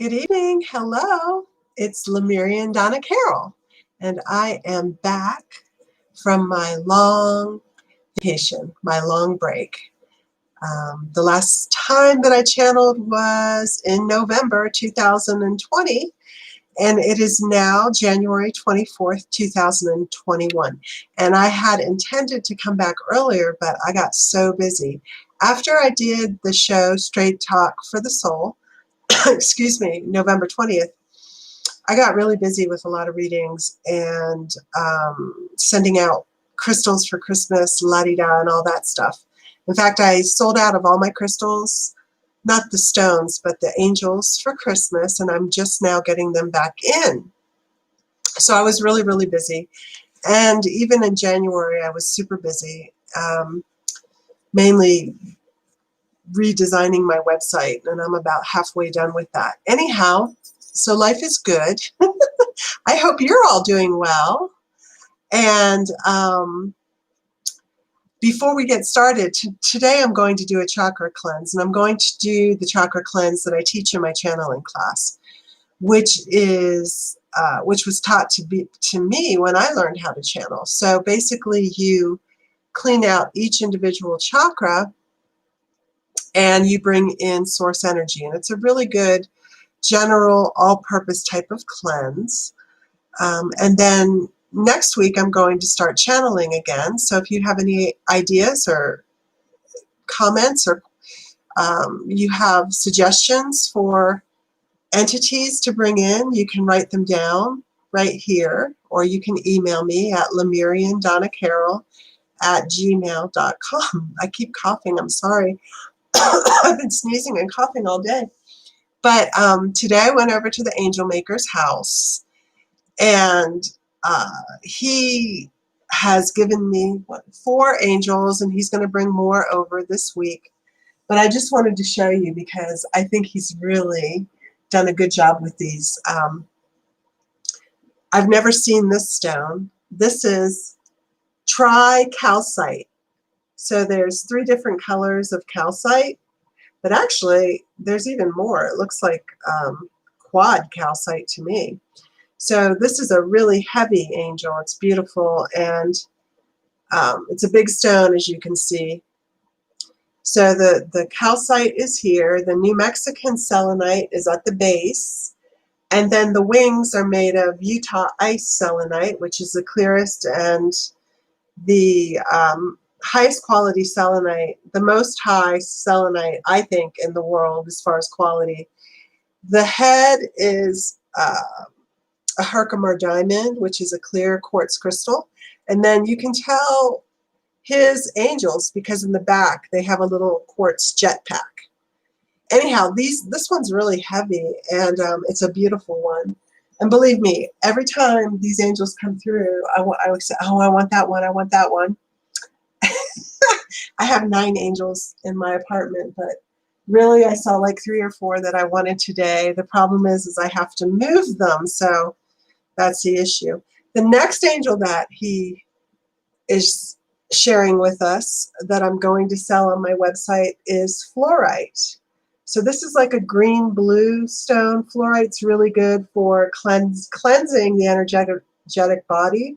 Good evening. Hello. It's Lemurian Donna Carol, and I am back from my long vacation, my long break. The last time that I channeled was in November 2020, and it is now January 24th, 2021. And I had intended to come back earlier, but I got so busy. After I did the show Straight Talk for the Soul, excuse me, November 20th, I got really busy with a lot of readings and sending out crystals for Christmas, la-di-da, and all that stuff. In fact, I sold out of all my crystals, not the stones, but the angels for Christmas, and I'm just now getting them back in. So I was really, really busy. And even in January, I was super busy, mainly redesigning my website, and I'm about halfway done with that. Anyhow, so life is good. I hope you're all doing well. And before we get started, today I'm going to do a chakra cleanse, and I'm going to do the chakra cleanse that I teach in my channeling class, which was taught to me when I learned how to channel. So basically, you clean out each individual chakra and you bring in source energy. And it's a really good general all-purpose type of cleanse. And then next week I'm going to start channeling again. So if you have any ideas or comments or you have suggestions for entities to bring in, you can write them down right here, or you can email me at lemuriandonnaccarol@gmail.com. I keep coughing, I'm sorry. I've been sneezing and coughing all day. But today I went over to the angel maker's house, and he has given me 4 angels, and he's going to bring more over this week. But I just wanted to show you because I think he's really done a good job with these. I've never seen this stone. This is tricalcite. So there's 3 different colors of calcite, but actually there's even more. It looks like quad calcite to me. So this is a really heavy angel. It's beautiful, and it's a big stone, as you can see. So the calcite is here. The New Mexican selenite is at the base. And then the wings are made of Utah ice selenite, which is the clearest and the highest quality selenite, the most high selenite, I think, in the world as far as quality. The head is a Herkimer diamond, which is a clear quartz crystal. And then you can tell his angels because in the back they have a little quartz jetpack. Anyhow, this one's really heavy, and it's a beautiful one. And believe me, every time these angels come through, I would say, oh, I want that one, I want that one. I have 9 angels in my apartment, but really I saw like 3 or 4 that I wanted today. The problem is I have to move them, so that's the issue. The next angel that he is sharing with us that I'm going to sell on my website is fluorite. So this is like a green-blue stone. Fluorite's really good for cleansing the energetic body.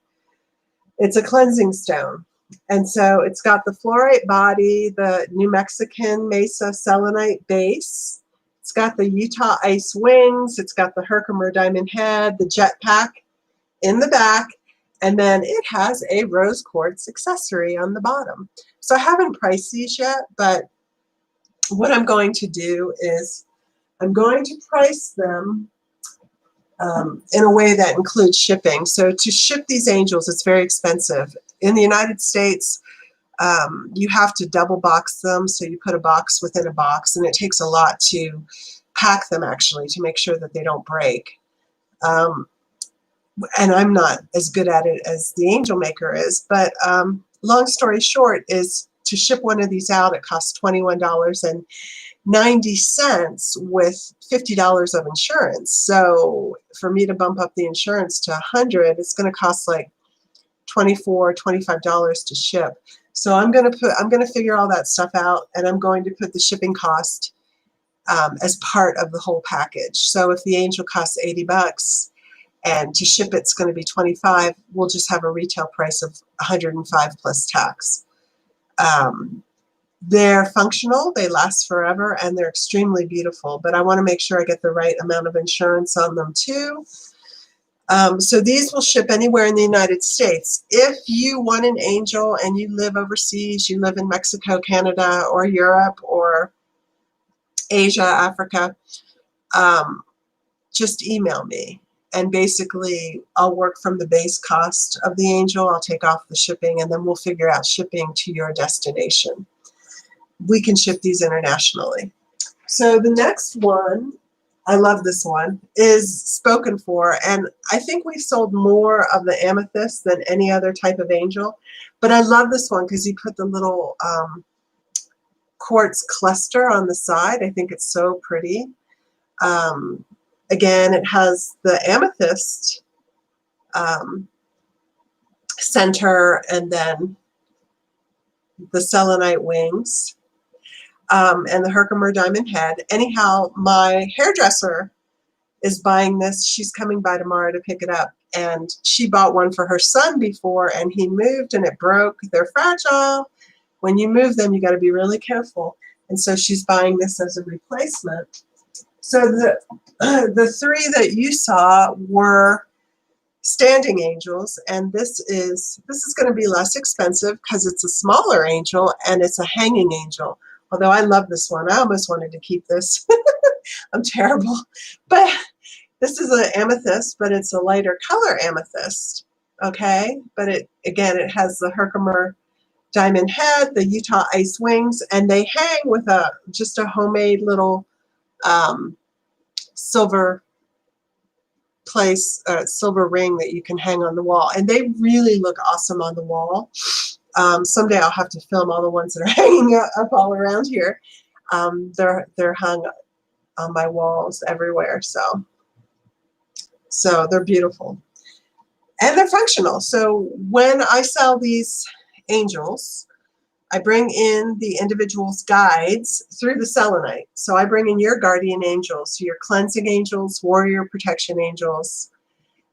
It's a cleansing stone. And so it's got the fluorite body, the New Mexican Mesa selenite base. It's got the Utah ice wings. It's got the Herkimer diamond head, the jetpack in the back, and then it has a rose quartz accessory on the bottom. So I haven't priced these yet, but what I'm going to do is I'm going to price them in a way that includes shipping. So to ship these angels, it's very expensive. In the United States, you have to double box them. So you put a box within a box, and it takes a lot to pack them, actually, to make sure that they don't break. And I'm not as good at it as the angel maker is. But long story short is to ship one of these out, it costs $21.90 with $50 of insurance. So for me to bump up the insurance to $100, it's going to cost like $24, $25 to ship. So I'm going to figure all that stuff out, and I'm going to put the shipping cost as part of the whole package. So if the angel costs $80 and to ship it's going to be $25, we'll just have a retail price of $105 plus tax. They're functional, they last forever, and they're extremely beautiful, but I want to make sure I get the right amount of insurance on them too. So these will ship anywhere in the United States. If you want an angel and you live overseas, you live in Mexico, Canada, or Europe, or Asia, Africa, just email me. And basically, I'll work from the base cost of the angel. I'll take off the shipping, and then we'll figure out shipping to your destination. We can ship these internationally. So the next one, I love this one, is spoken for. And I think we've sold more of the amethyst than any other type of angel. But I love this one because you put the little quartz cluster on the side. I think it's so pretty. Again, it has the amethyst center and then the selenite wings and the Herkimer diamond head. Anyhow, my hairdresser is buying this. She's coming by tomorrow to pick it up. And she bought one for her son before, and he moved and it broke. They're fragile. When you move them, you got to be really careful. And so she's buying this as a replacement. So the three that you saw were standing angels, and this is going to be less expensive because it's a smaller angel and it's a hanging angel. Although I love this one. I almost wanted to keep this. I'm terrible. But this is an amethyst, but it's a lighter color amethyst. Okay? But it has the Herkimer diamond head, the Utah ice wings, and they hang with just a homemade little silver silver ring that you can hang on the wall, and they really look awesome on the wall. Someday I'll have to film all the ones that are hanging up all around here. They're hung on my walls everywhere, so they're beautiful and they're functional. So when I sell these angels, I bring in the individual's guides through the selenite. So I bring in your guardian angels, your cleansing angels, warrior protection angels,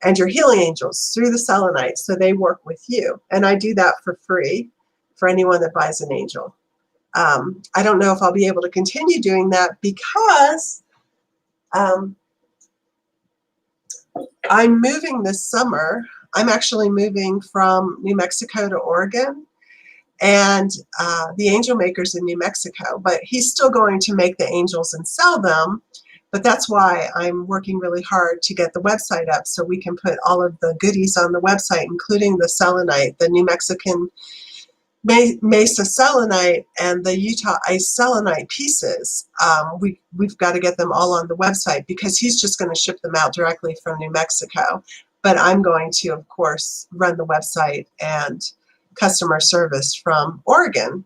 and your healing angels through the selenite. So they work with you. And I do that for free for anyone that buys an angel. I don't know if I'll be able to continue doing that because I'm moving this summer. I'm actually moving from New Mexico to Oregon. And the angel maker's in New Mexico, but he's still going to make the angels and sell them. But that's why I'm working really hard to get the website up so we can put all of the goodies on the website, including the selenite, the New Mexican Mesa selenite, and the Utah ice selenite pieces. We've got to get them all on the website because he's just going to ship them out directly from New Mexico. But I'm going to, of course, run the website and customer service from Oregon.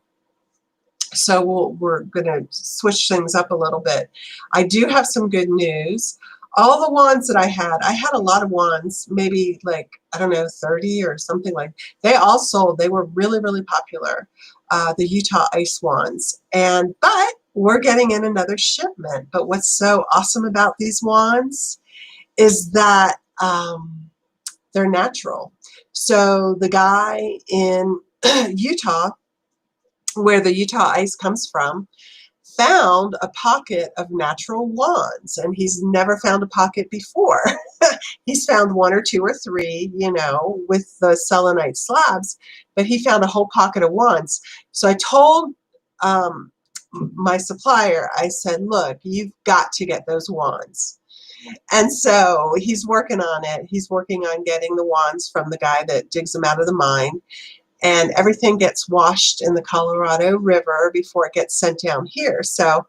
So we're going to switch things up a little bit. I do have some good news. All the wands that I had a lot of wands, maybe like, I don't know, 30 or something like, they all sold. They were really, really popular, the Utah ice wands. But we're getting in another shipment. But what's so awesome about these wands is that they're natural. So the guy in Utah, where the Utah ice comes from, found a pocket of natural wands, and he's never found a pocket before. He's found one or two or three, with the selenite slabs, but he found a whole pocket of wands. So I told my supplier, I said, look, you've got to get those wands. And so he's working on it. He's working on getting the wands from the guy that digs them out of the mine. And everything gets washed in the Colorado River before it gets sent down here. So,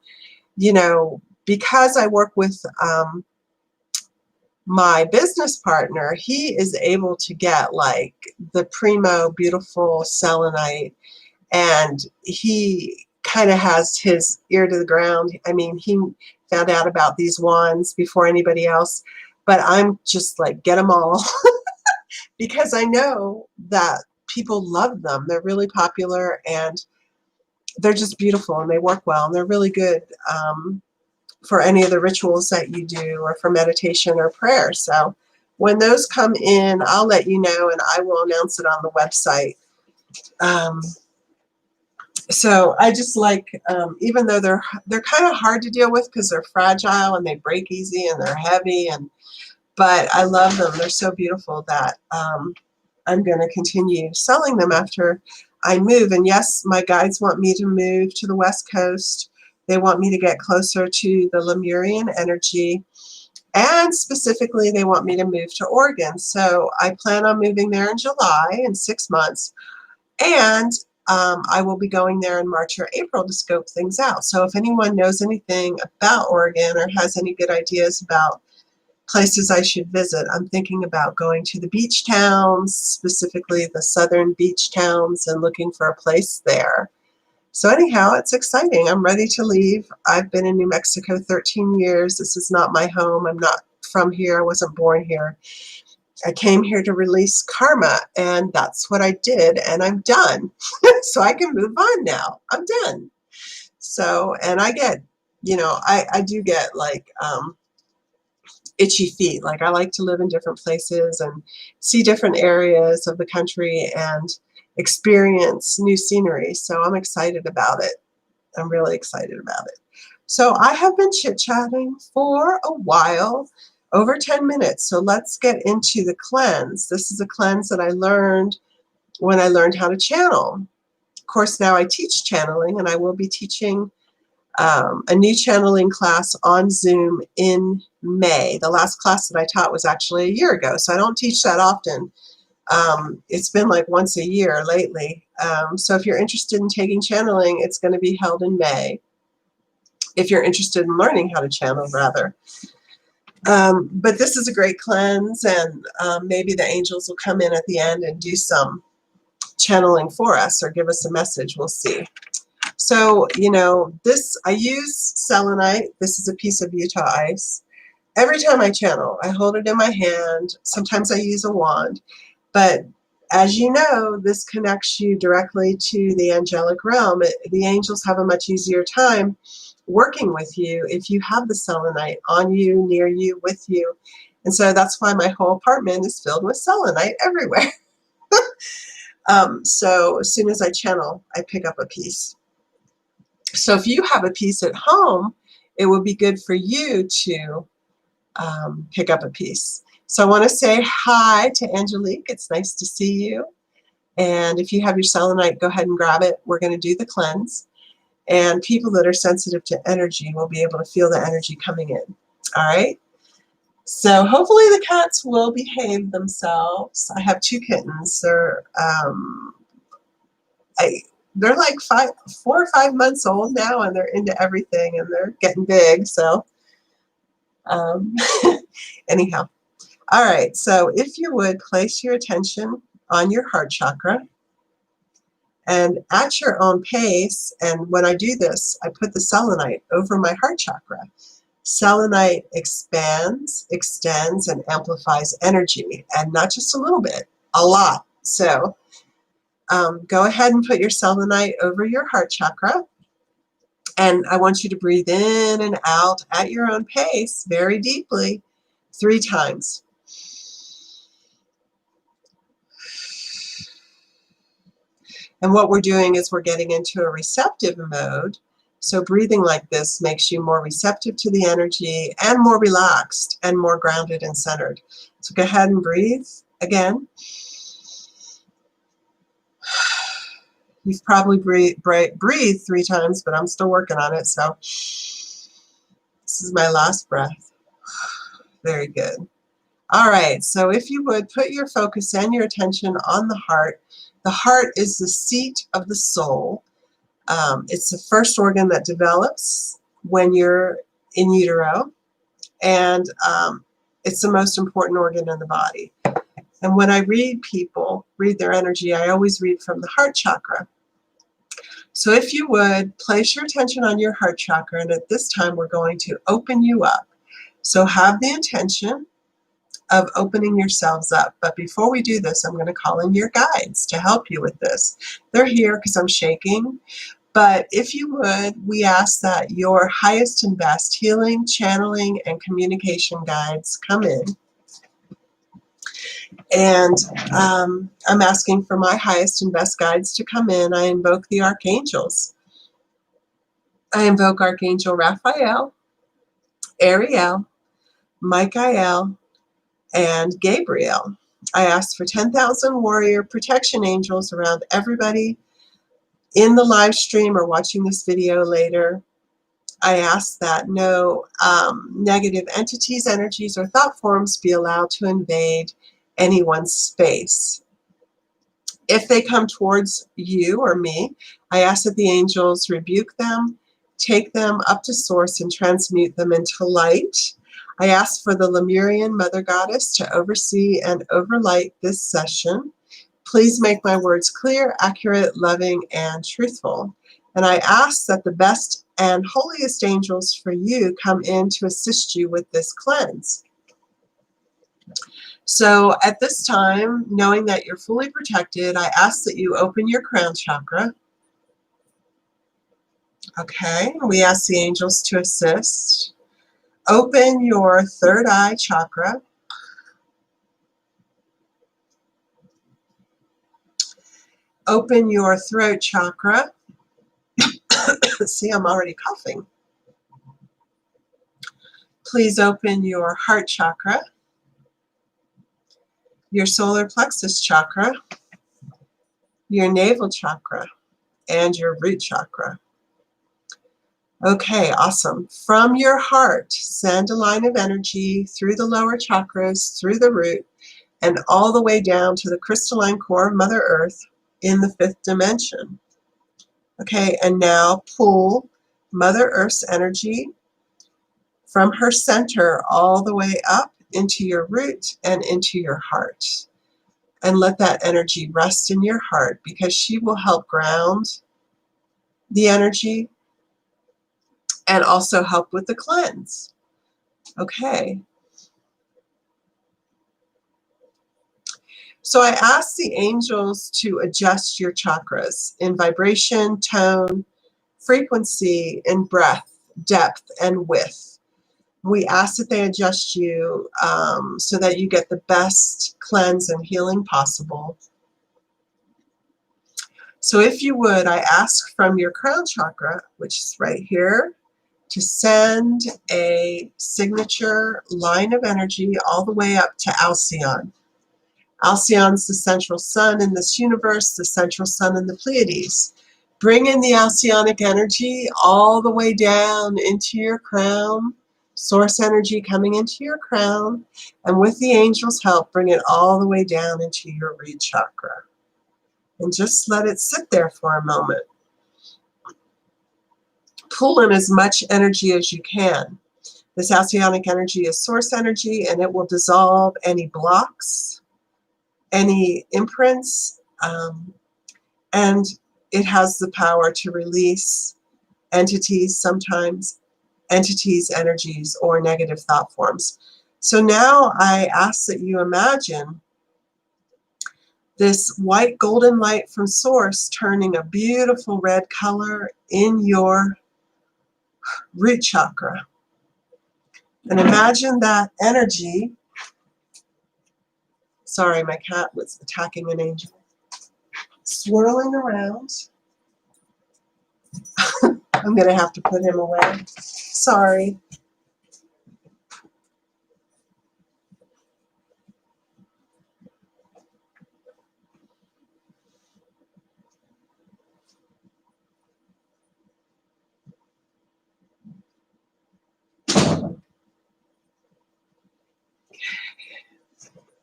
because I work with my business partner, he is able to get like the primo beautiful selenite, and he kind of has his ear to the ground. I mean, he found out about these wands before anybody else, but I'm just like, get them all because I know that people love them. They're really popular and they're just beautiful and they work well and they're really good for any of the rituals that you do, or for meditation or prayer. So when those come in, I'll let you know, and I will announce it on the website. So I just like, even though they're kind of hard to deal with because they're fragile and they break easy and they're heavy, but I love them. They're so beautiful that I'm going to continue selling them after I move. And yes, my guides want me to move to the West Coast. They want me to get closer to the Lemurian energy. And specifically, they want me to move to Oregon. So I plan on moving there in July, in 6 months. And I will be going there in March or April to scope things out. So if anyone knows anything about Oregon or has any good ideas about places I should visit, I'm thinking about going to the beach towns, specifically the southern beach towns, and looking for a place there. So anyhow, it's exciting. I'm ready to leave. I've been in New Mexico 13 years. This is not my home. I'm not from here. I wasn't born here. I came here to release karma, and that's what I did, and I'm done. So I can move on now. I'm done. So, and I get, I do get like itchy feet. Like I like to live in different places and see different areas of the country and experience new scenery. So I'm excited about it. I'm really excited about it. So I have been chit-chatting for a while, over 10 minutes. So let's get into the cleanse. This is a cleanse that I learned when I learned how to channel. Of course, now I teach channeling, and I will be teaching a new channeling class on Zoom in May. The last class that I taught was actually a year ago, so I don't teach that often. It's been like once a year lately. So if you're interested in taking channeling, it's going to be held in May. If you're interested in learning how to channel, rather. But this is a great cleanse, and maybe the angels will come in at the end and do some channeling for us or give us a message. We'll see. So, I use selenite. This is a piece of Utah ice. Every time I channel, I hold it in my hand. Sometimes I use a wand. But as you know, this connects you directly to the angelic realm. The angels have a much easier time working with you if you have the selenite on you, near you, with you. And so that's why my whole apartment is filled with selenite everywhere. So as soon as I channel, I pick up a piece. So if you have a piece at home, it would be good for you to pick up a piece. So I want to say hi to Angelique. It's nice to see you. And if you have your selenite, go ahead and grab it. We're going to do the cleanse. And people that are sensitive to energy will be able to feel the energy coming in. All right? So hopefully the cats will behave themselves. I have 2 kittens. They're like 4 or 5 months old now, and they're into everything, and they're getting big. So anyhow. All right. So if you would place your attention on your heart chakra, and at your own pace, and when I do this, I put the selenite over my heart chakra. Selenite expands, extends, and amplifies energy, and not just a little bit, a lot. So go ahead and put your selenite over your heart chakra, and I want you to breathe in and out at your own pace, very deeply, 3 times. And what we're doing is we're getting into a receptive mode. So breathing like this makes you more receptive to the energy and more relaxed and more grounded and centered. So go ahead and breathe again. You've probably breathed 3 times, but I'm still working on it. So this is my last breath. Very good. All right, so if you would put your focus and your attention on the heart. The heart is the seat of the soul. It's the first organ that develops when you're in utero, and it's the most important organ in the body. And when I read their energy, I always read from the heart chakra. So if you would, place your attention on your heart chakra, and at this time we're going to open you up. So have the intention of opening yourselves up. But before we do this, I'm going to call in your guides to help you with this. They're here because I'm shaking, But if you would, we ask that your highest and best healing, channeling, and communication guides come in. And I'm asking for my highest and best guides to come in. I invoke the archangels. I invoke Archangel Raphael, Ariel, Michael, and Gabriel. I ask for 10,000 warrior protection angels around everybody in the live stream or watching this video later. I ask that no negative entities, energies, or thought forms be allowed to invade anyone's space. If they come towards you or me, I ask that the angels rebuke them, take them up to source, and transmute them into light. I ask for the Lemurian Mother Goddess to oversee and overlight this session. Please make my words clear, accurate, loving, and truthful. And I ask that the best and holiest angels for you come in to assist you with this cleanse. So at this time, knowing that you're fully protected, I ask that you open your crown chakra. Okay, we ask the angels to assist. Open your third eye chakra. Open your throat chakra. See, I'm already coughing. Please open your heart chakra, your solar plexus chakra, your navel chakra, and your root chakra. Okay, awesome. From your heart, send a line of energy through the lower chakras, through the root, and all the way down to the crystalline core of Mother Earth in the 5th dimension. Okay, and now pull Mother Earth's energy from her center all the way up into your root and into your heart. And let that energy rest in your heart, because she will help ground the energy and also help with the cleanse. Okay. So I ask the angels to adjust your chakras in vibration, tone, frequency, and breath, depth, and width. We ask that they adjust you so that you get the best cleanse and healing possible. So if you would, I ask from your crown chakra, which is right here, to send a signature line of energy all the way up to Alcyon. Alcyon's the central sun in this universe, the central sun in the Pleiades. Bring in the Alcyonic energy all the way down into your crown, source energy coming into your crown, and with the angels' help, bring it all the way down into your root chakra. And just let it sit there for a moment. Pull in as much energy as you can. This Alcyonic energy is source energy, and it will dissolve any blocks, any imprints, and it has the power to release entities, sometimes entities, energies, or negative thought forms. So now I ask that you imagine this white golden light from source turning a beautiful red color in your root chakra. And imagine that energy. Sorry, my cat was attacking an angel. Swirling around. I'm going to have to put him away. Sorry.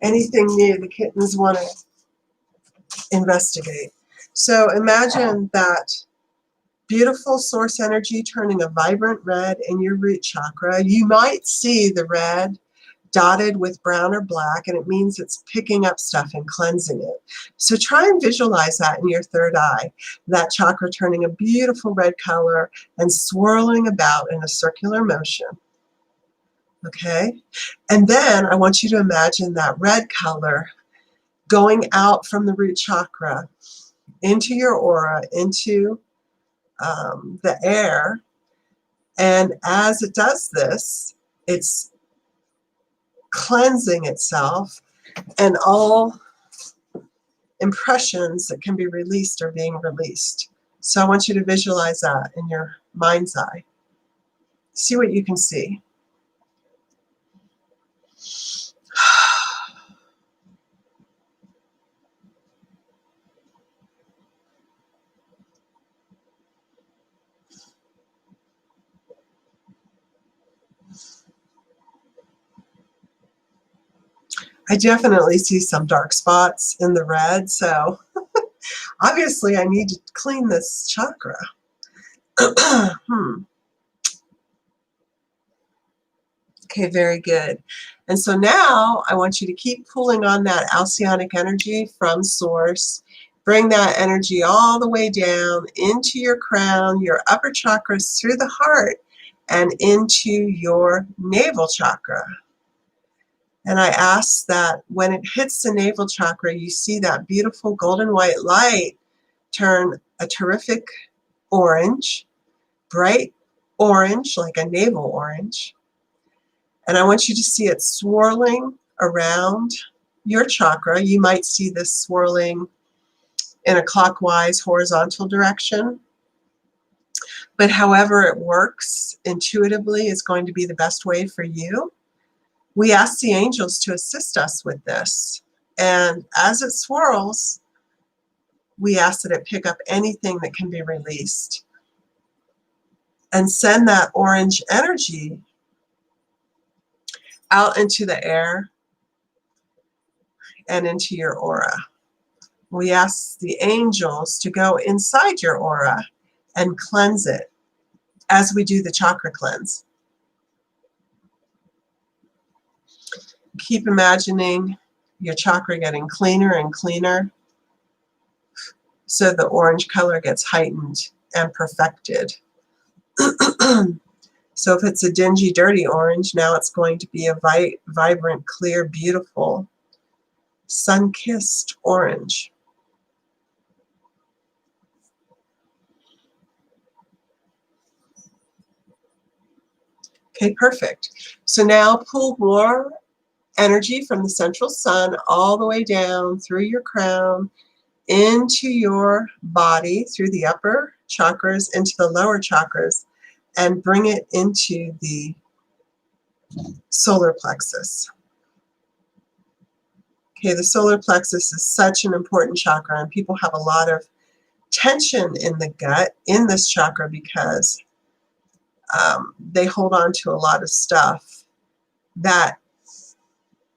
Anything new, the kittens want to investigate. So imagine that beautiful source energy turning a vibrant red in your root chakra. You might see the red dotted with brown or black, and it means it's picking up stuff and cleansing it. So try and visualize that in your third eye, that chakra turning a beautiful red color and swirling about in a circular motion. Okay? And then I want you to imagine that red color going out from the root chakra into your aura, into the air. And as it does this, it's cleansing itself, and all impressions that can be released are being released. So I want you to visualize that in your mind's eye. See what you can see. I definitely see some dark spots in the red, so obviously I need to clean this chakra. Okay, very good. And so now I want you to keep pulling on that Alcyonic energy from source. Bring that energy all the way down into your crown, your upper chakras, through the heart, and into your navel chakra. And I ask that when it hits the navel chakra, you see that beautiful golden white light turn a terrific orange, bright orange, like a navel orange. And I want you to see it swirling around your chakra. You might see this swirling in a clockwise, horizontal direction. But however it works intuitively is going to be the best way for you. We ask the angels to assist us with this. And as it swirls, we ask that it pick up anything that can be released and send that orange energy out into the air and into your aura. We ask the angels to go inside your aura and cleanse it as we do the chakra cleanse. Keep imagining your chakra getting cleaner and cleaner so the orange color gets heightened and perfected. So if it's a dingy, dirty orange, now it's going to be a vibrant, clear, beautiful, sun-kissed orange. Okay, perfect. So now pull more energy from the central sun all the way down through your crown, into your body, through the upper chakras, into the lower chakras, and bring it into the solar plexus. Okay, the solar plexus is such an important chakra, and people have a lot of tension in the gut in this chakra because they hold on to a lot of stuff that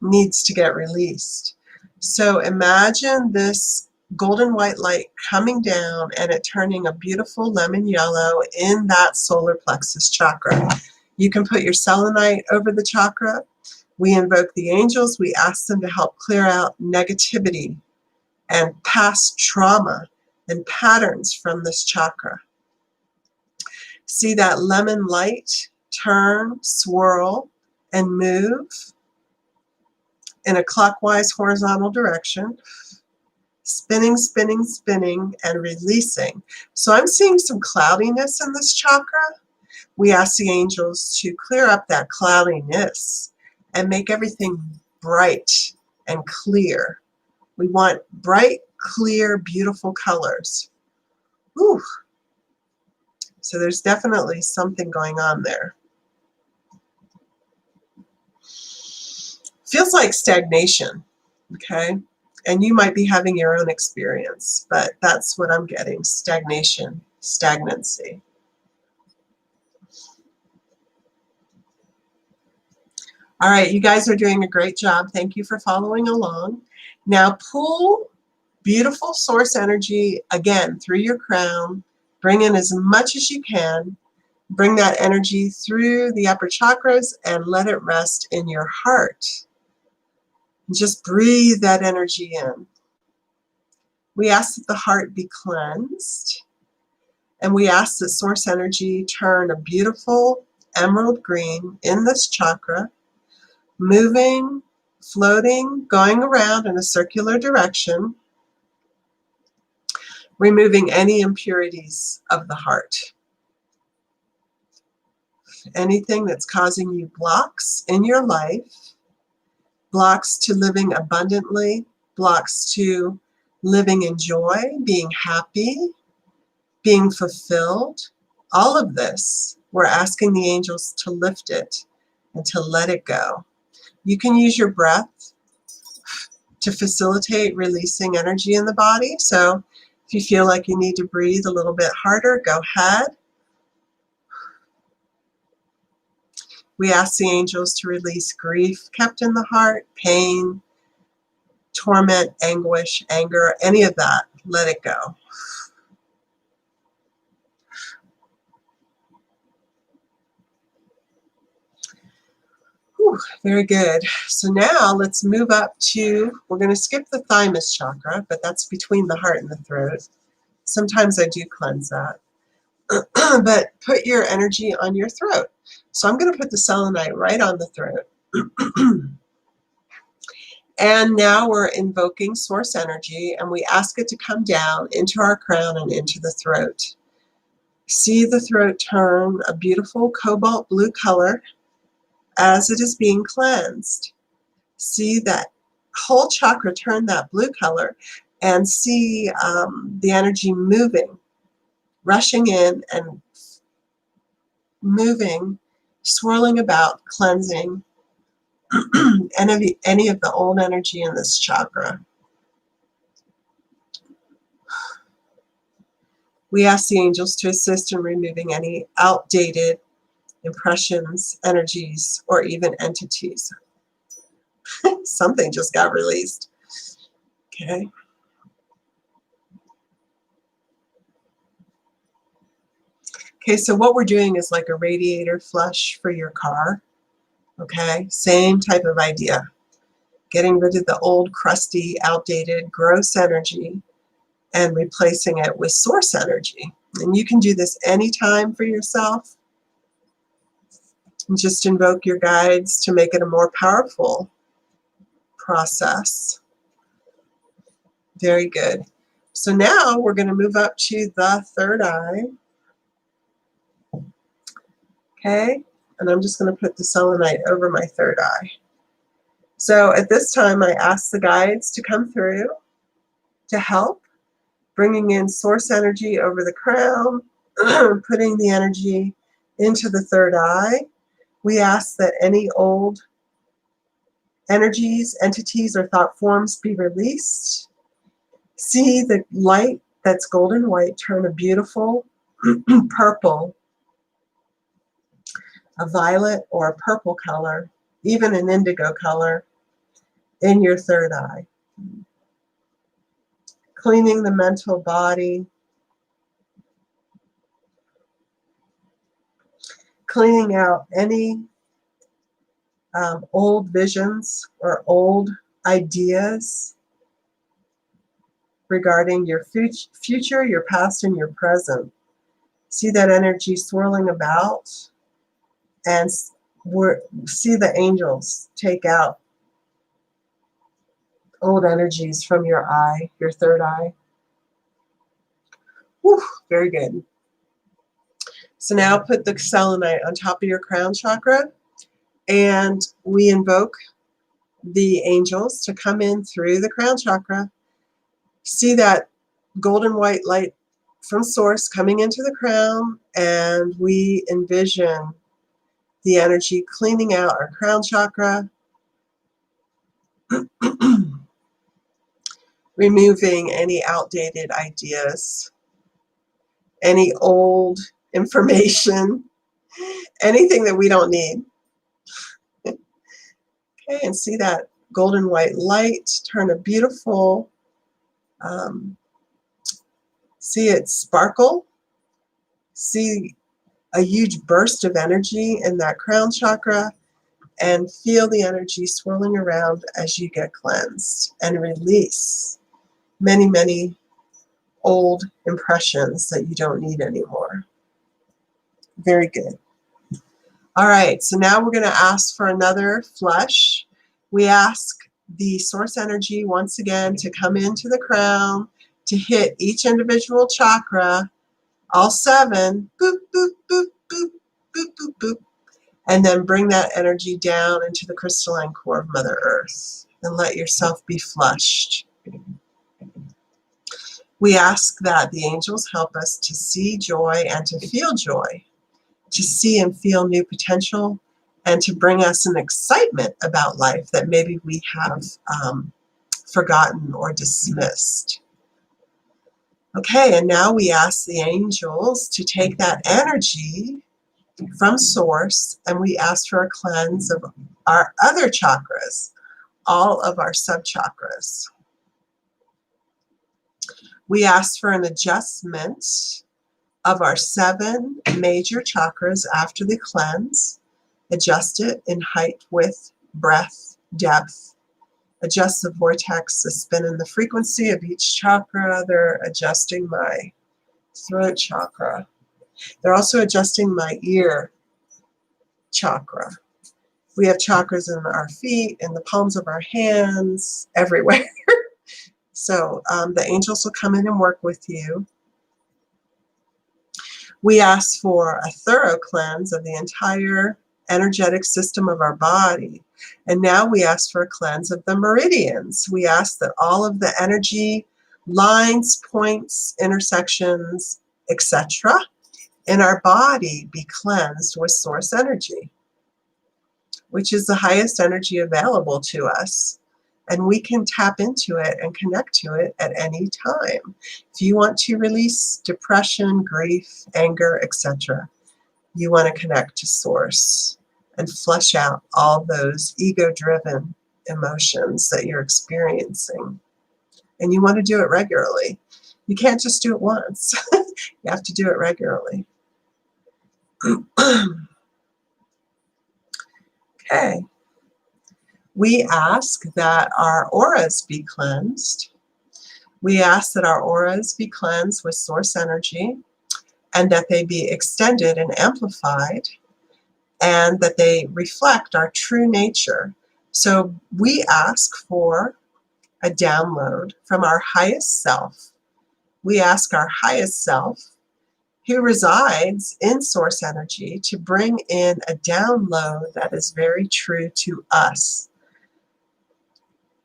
needs to get released. So imagine this golden white light coming down and it turning a beautiful lemon yellow in that solar plexus chakra. You can put your selenite over the chakra. We invoke the angels. We ask them to help clear out negativity and past trauma and patterns from this chakra. See that lemon light turn, swirl, and move in a clockwise horizontal direction, spinning, spinning, spinning, and releasing. So I'm seeing some cloudiness in this chakra. We ask the angels to clear up that cloudiness and make everything bright and clear. We want bright, clear, beautiful colors. Ooh. So there's definitely something going on there. Feels like stagnation, okay? And you might be having your own experience, but that's what I'm getting, stagnation, stagnancy. All right, you guys are doing a great job. Thank you for following along. Now pull beautiful source energy again through your crown. Bring in as much as you can. Bring that energy through the upper chakras and let it rest in your heart. Just breathe that energy in. We ask that the heart be cleansed. And we ask that source energy turn a beautiful emerald green in this chakra, moving, floating, going around in a circular direction. removing any impurities of the heart. Anything that's causing you blocks in your life, blocks to living abundantly, blocks to living in joy, being happy, being fulfilled, all of this, we're asking the angels to lift it and to let it go. You can use your breath to facilitate releasing energy in the body. So if you feel like you need to breathe a little bit harder, go ahead. We ask the angels to release grief kept in the heart, pain, torment, anguish, anger, any of that. Let it go. Whew, very good. So now let's move up to, we're going to skip the thymus chakra, but that's between the heart and the throat. Sometimes I do cleanse that. But put your energy on your throat. So I'm going to put the selenite right on the throat. And now we're invoking source energy, and we ask it to come down into our crown and into the throat. See the throat turn a beautiful cobalt blue color as it is being cleansed. See that whole chakra turn that blue color, and see the energy moving, rushing in and moving, swirling about, cleansing any of the old energy in this chakra. We ask the angels to assist in removing any outdated impressions, energies, or even entities. Something just got released. Okay. Okay, so what we're doing is like a radiator flush for your car. Okay, same type of idea. Getting rid of the old, crusty, outdated, gross energy and replacing it with source energy. And you can do this anytime for yourself. And just invoke your guides to make it a more powerful process. Very good. So now we're going to move up to the third eye. Okay, and I'm just going to put the selenite over my third eye. So at this time, I ask the guides to come through to help, bringing in source energy over the crown, putting the energy into the third eye. We ask that any old energies, entities, or thought forms be released. See the light that's golden white turn a beautiful purple, a violet or a purple color, even an indigo color in your third eye. Cleaning the mental body, cleaning out any old visions or old ideas regarding your future, your past, and your present. See that energy swirling about, and see the angels take out old energies from your eye, your third eye. Whew, very good. So now put the selenite on top of your crown chakra, and we invoke the angels to come in through the crown chakra. See that golden white light from source coming into the crown, and we envision the energy cleaning out our crown chakra, removing any outdated ideas, any old information, anything that we don't need. Okay, and see that golden white light turn a beautiful, see it sparkle, see a huge burst of energy in that crown chakra, and feel the energy swirling around as you get cleansed and release many, many old impressions that you don't need anymore. Very good. All right, so now we're going to ask for another flush. We ask the source energy once again to come into the crown, to hit each individual chakra, all 7, boop, boop, boop, boop, boop, boop, boop, and then bring that energy down into the crystalline core of Mother Earth and let yourself be flushed. We ask that the angels help us to see joy and to feel joy, to see and feel new potential, and to bring us an excitement about life that maybe we have forgotten or dismissed. Okay, and now we ask the angels to take that energy from Source, and we ask for a cleanse of our other chakras, all of our sub-chakras. We ask for an adjustment of our 7 major chakras after the cleanse. Adjust it in height, width, breadth, depth. Adjust the vortex, the spin, and the frequency of each chakra. They're adjusting my throat chakra. They're also adjusting my ear chakra. We have chakras in our feet, in the palms of our hands, everywhere. So the angels will come in and work with you. We ask for a thorough cleanse of the entire energetic system of our body. And now we ask for a cleanse of the meridians. We ask that all of the energy lines, points, intersections, etc. in our body be cleansed with source energy, which is the highest energy available to us. And we can tap into it and connect to it at any time. If you want to release depression, grief, anger, etc., you want to connect to source and flush out all those ego-driven emotions that you're experiencing. And you want to do it regularly. You can't just do it once. You have to do it regularly. Okay. We ask that our auras be cleansed. We ask that our auras be cleansed with source energy, and that they be extended and amplified, and that they reflect our true nature. So we ask for a download from our highest self. We ask our highest self, who resides in source energy, to bring in a download that is very true to us.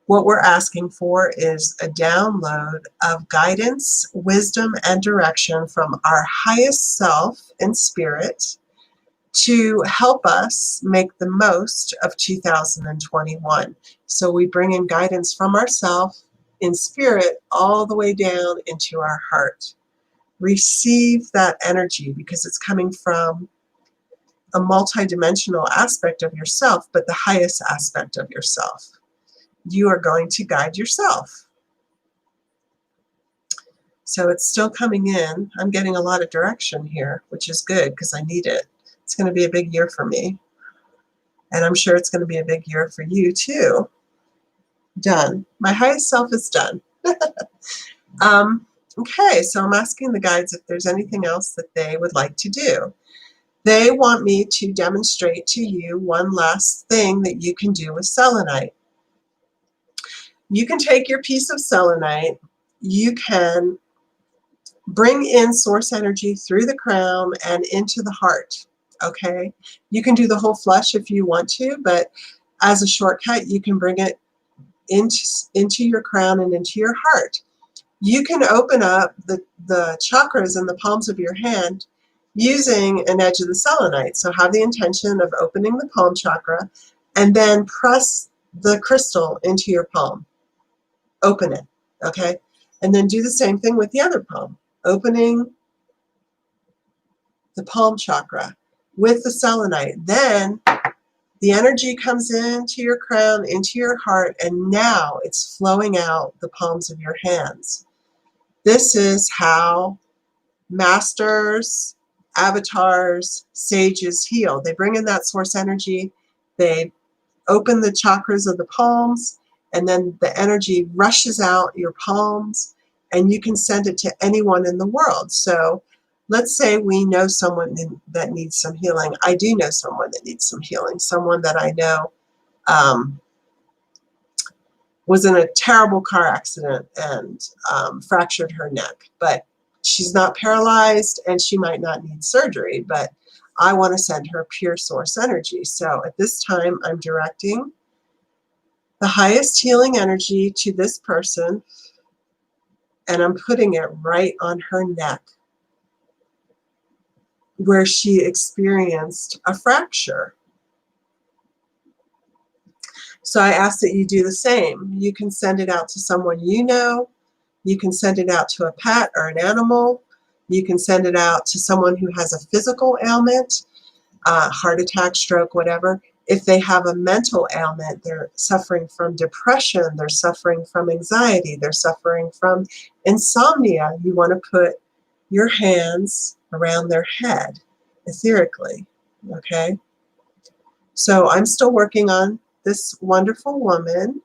What we're asking for is a download of guidance, wisdom, and direction from our highest self in spirit to help us make the most of 2021. So we bring in guidance from ourselves in spirit all the way down into our heart. Receive that energy because it's coming from a multidimensional aspect of yourself, but the highest aspect of yourself. You are going to guide yourself. So it's still coming in. I'm getting a lot of direction here, which is good because I need it. It's going to be a big year for me. And I'm sure it's going to be a big year for you too. Done. My highest self is done. Okay, so I'm asking the guides if there's anything else that they would like to do. They want me to demonstrate to you one last thing that you can do with selenite. You can take your piece of selenite, you can bring in source energy through the crown and into the heart, okay? You can do the whole flush if you want to, but as a shortcut, you can bring it into your crown and into your heart. You can open up the chakras in the palms of your hand using an edge of the selenite. So have the intention of opening the palm chakra and then press the crystal into your palm. Open it, okay? And then do the same thing with the other palm. Opening the palm chakra with the selenite. Then the energy comes into your crown, into your heart, and now it's flowing out the palms of your hands. This is how masters, avatars, sages heal. They bring in that source energy, they open the chakras of the palms, and then the energy rushes out your palms, and you can send it to anyone in the world. So let's say we know someone that needs some healing. I do know someone that needs some healing, someone that I know was in a terrible car accident and fractured her neck. But she's not paralyzed and she might not need surgery, but I want to send her pure source energy. So at this time, I'm directing the highest healing energy to this person, and I'm putting it right on her neck where she experienced a fracture. So I ask that you do the same. You can send it out to someone you know. You can send it out to a pet or an animal. You can send it out to someone who has a physical ailment, heart attack, stroke, whatever. If they have a mental ailment, they're suffering from depression, they're suffering from anxiety, they're suffering from insomnia, you want to put your hands around their head etherically, okay? So I'm still working on this wonderful woman,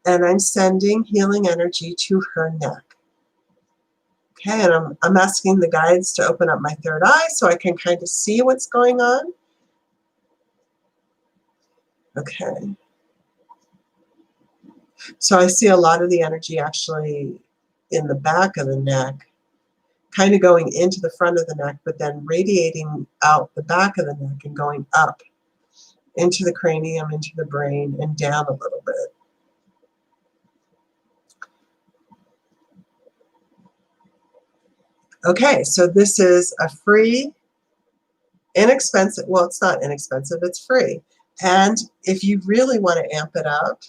and I'm sending healing energy to her neck. Okay, and I'm asking the guides to open up my third eye so I can kind of see what's going on. Okay. So I see a lot of the energy actually in the back of the neck, kind of going into the front of the neck, but then radiating out the back of the neck and going up into the cranium, into the brain, and down a little bit. Okay, so this is a free, inexpensive, well, it's not inexpensive, it's free. And if you really want to amp it up,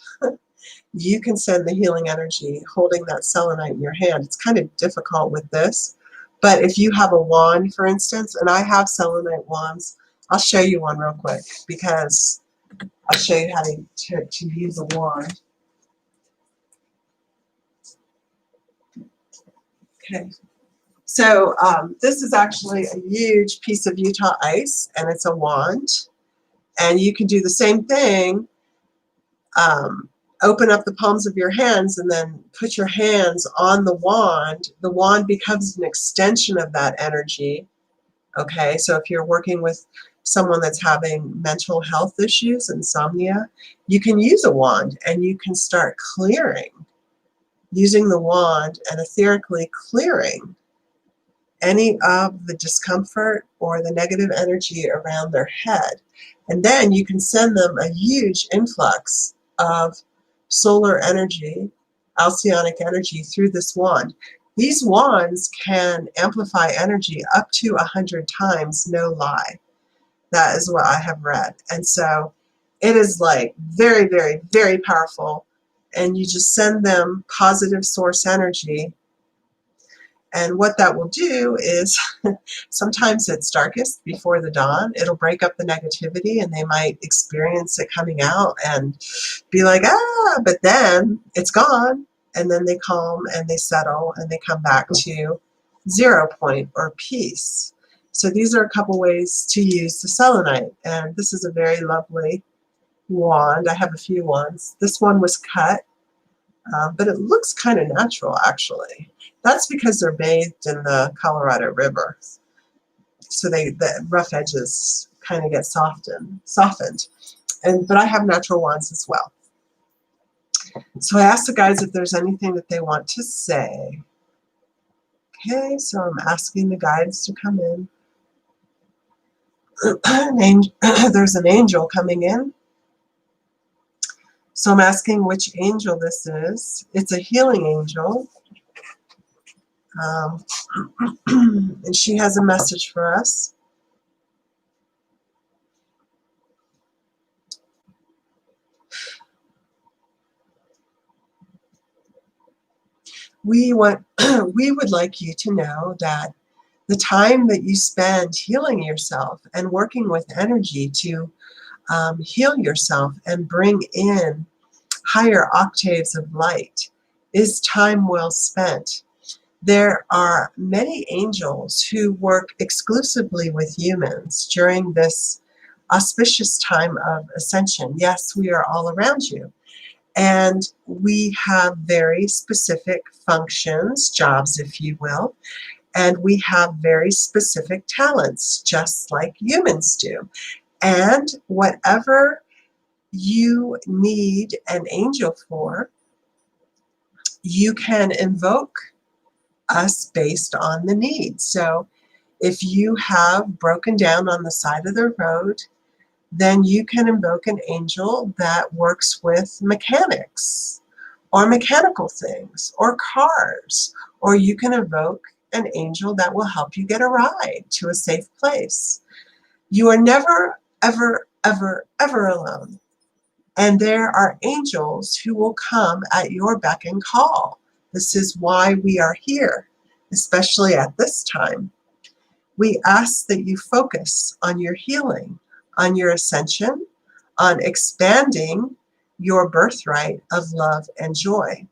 you can send the healing energy holding that selenite in your hand. It's kind of difficult with this, but if you have a wand, for instance, and I have selenite wands, I'll show you one real quick because I'll show you how to use a wand. Okay. So this is actually a huge piece of Utah ice, and it's a wand. And you can do the same thing. Open up the palms of your hands and then put your hands on the wand. The wand becomes an extension of that energy. Okay, so if you're working with someone that's having mental health issues, insomnia, you can use a wand and you can start clearing, using the wand and etherically clearing any of the discomfort or the negative energy around their head. And then you can send them a huge influx of solar energy, alcyonic energy through this wand. These wands can amplify energy up to 100 times, no lie. That is what I have read. And so it is like very, very, very powerful. And you just send them positive source energy. And what that will do is sometimes it's darkest before the dawn. It'll break up the negativity and they might experience it coming out and be like, ah, but then it's gone. And then they calm and they settle and they come back to 0 point or peace. So these are a couple ways to use the selenite. And this is a very lovely wand. I have a few wands. This one was cut, but it looks kind of natural actually. That's because they're bathed in the Colorado River. So the rough edges kind of get softened. But I have natural wands as well. So I asked the guides if there's anything that they want to say. Okay, so I'm asking the guides to come in. There's an angel coming in. So I'm asking which angel this is. It's a healing angel. And she has a message for us. We would like you to know that the time that you spend healing yourself and working with energy to heal yourself and bring in higher octaves of light is time well spent. There are many angels who work exclusively with humans during this auspicious time of ascension. Yes, we are all around you. And we have very specific functions, jobs, if you will, and we have very specific talents, just like humans do. And whatever you need an angel for, you can invoke us based on the need. So if you have broken down on the side of the road, then you can invoke an angel that works with mechanics or mechanical things or cars, or you can invoke an angel that will help you get a ride to a safe place. You are never, ever, ever, ever alone. And there are angels who will come at your beck and call. This is why we are here, especially at this time. We ask that you focus on your healing, on your ascension, on expanding your birthright of love and joy.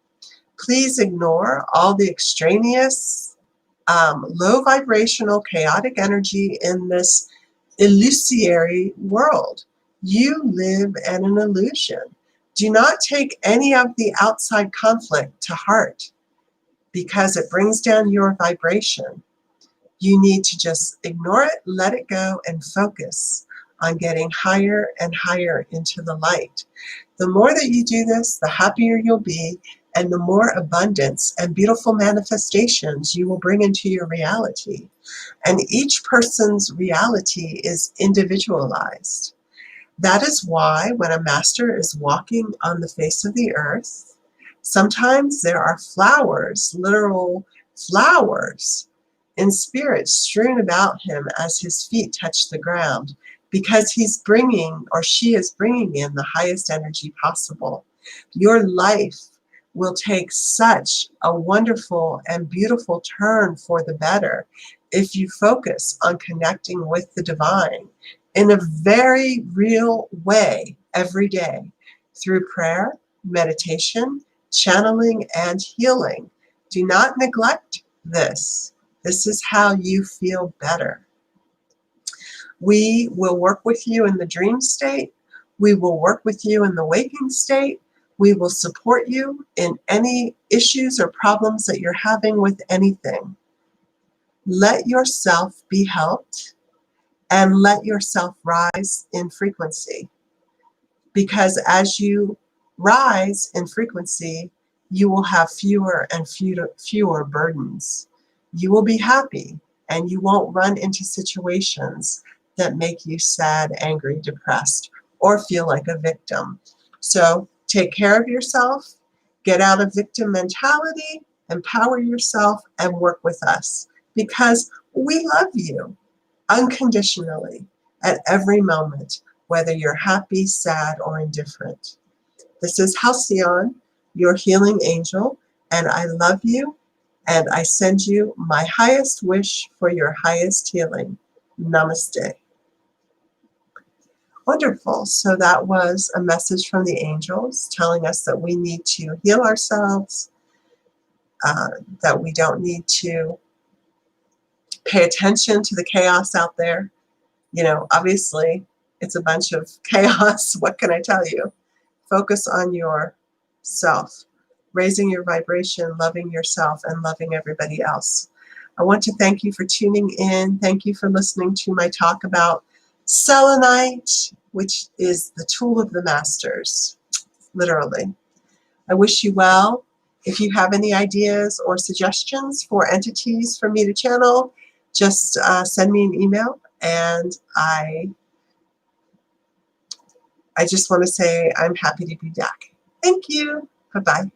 Please ignore all the extraneous, low vibrational, chaotic energy in this illusory world. You live in an illusion. Do not take any of the outside conflict to heart because it brings down your vibration. You need to just ignore it, let it go, and focus on getting higher and higher into the light. The more that you do this, the happier you'll be, and the more abundance and beautiful manifestations you will bring into your reality. And each person's reality is individualized. That is why when a master is walking on the face of the earth, sometimes there are flowers, literal flowers, in spirit strewn about him as his feet touch the ground, because he's bringing, or she is bringing in, the highest energy possible. Your life will take such a wonderful and beautiful turn for the better if you focus on connecting with the divine in a very real way every day through prayer, meditation, channeling, and healing. Do not neglect this. This is how you feel better. We will work with you in the dream state. We will work with you in the waking state. We will support you in any issues or problems that you're having with anything. Let yourself be helped and let yourself rise in frequency. Because as you rise in frequency, you will have fewer and fewer burdens. You will be happy and you won't run into situations that make you sad, angry, depressed, or feel like a victim. So take care of yourself, get out of victim mentality, empower yourself, and work with us because we love you unconditionally at every moment, whether you're happy, sad, or indifferent. This is Halcyon, your healing angel, and I love you, and I send you my highest wish for your highest healing. Namaste. Wonderful. So that was a message from the angels telling us that we need to heal ourselves, that we don't need to pay attention to the chaos out there. You know, obviously, it's a bunch of chaos. What can I tell you? Focus on yourself, raising your vibration, loving yourself, and loving everybody else. I want to thank you for tuning in. Thank you for listening to my talk about selenite, which is the tool of the masters, literally. I wish you well. If you have any ideas or suggestions for entities for me to channel, just send me an email, and I just want to say I'm happy to be back. Thank you. Bye-bye.